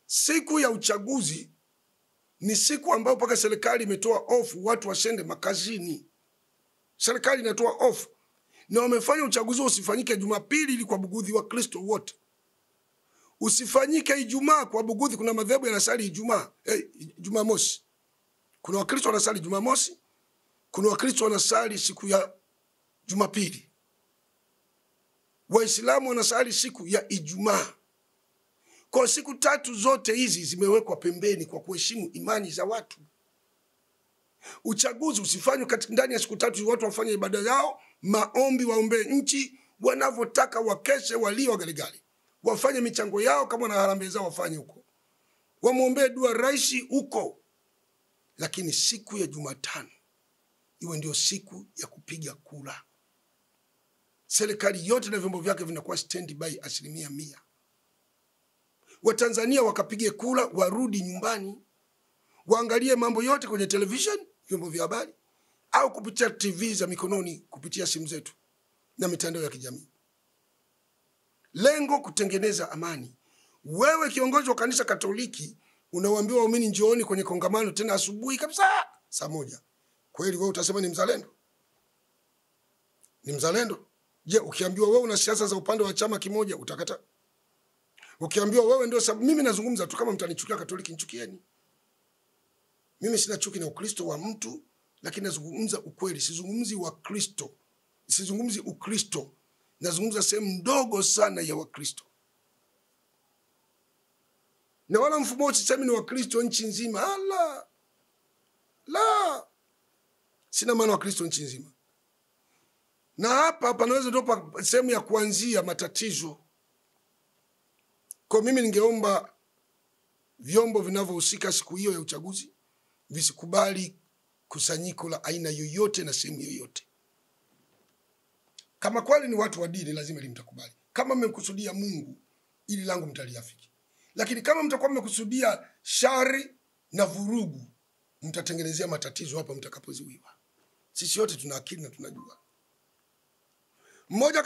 Siku ya uchaguzi ni siku ambayo paka serikali imetoa ofu watu washende makazini. Serikali inatoa ofu. Na wamefanya uchaguzi usifanyike Jumapili ili kwa bugudhi wa Kristo wote. Usifanyike Ijumaa kwa bugudhi, kuna madhehebu yanasali Ijumaa, Jumamosi. Kuna Wakristo wanasali Jumamosi, kuna Wakristo wanasali siku ya Jumapili. Waislamu wanasali siku ya Ijumaa. Kwa siku tatu zote hizi zimewekwa pembeni kwa kuheshimu imani za watu. Uchaguzi usifanywe katika ndani ya siku tatu watu wafanye ibada yao, maombi, waombe nchi wanavyotaka, wakeshe, walio galigali. Wafanye michango yao kama na harambee zao wafanye huko. Wamuombe dua rais huko. Lakini siku ya Jumatano iwe ndio siku ya kupiga kura. Serikali yote na vyombo vyake vinakuwa standby 100%. Watanzania wakapige kura, warudi nyumbani. Waangalie mambo yote kwenye television, vyombo vya habari, au kupitia TV za mikononi, kupitia simu zetu na mitandao ya kijamii. Lengo kutengeneza amani. Wewe kiongozi wa kanisa Katoliki unawaambia waumini njooni kwenye kongamano tena asubuhi kabisa saa 1. Kweli wewe utasema ni mzalendo? Ni mzalendo? Je, ukiambiwa wewe una siasa za upande wa chama kimoja utakata? Ukiambiwa wewe ndio sababu, mimi nazungumza tu, kama mtanichukia Katoliki nichukieni. Mimi sina chuki na Ukristo wa mtu, lakini nazungumza ukweli, sizungumzi wa Kristo. Sizungumzi Ukristo. Nazungumza sehemu ndogo sana ya Wakristo. Na wala mfumo sisemi ni Wakristo nchi nzima. La. Sina maana Wakristo nchi nzima. Na hapa panaweza ndio sehemu ya kuanzia matatizo. Kwa mimi ningeomba vyombo vinavyohusika siku hiyo ya uchaguzi visikubali kusanyiko la aina yoyote na sehemu yoyote. Kama kweli ni watu wa dini lazima limtakubali. Kama mmekusudia Mungu, ili langu mtaliafiki. Lakini kama mtakuwa mmekusudia shari na vurugu, mtatengenezea matatizo hapa mtakapoziwiwa. Sisi wote tuna akili na tunajua. Mmoja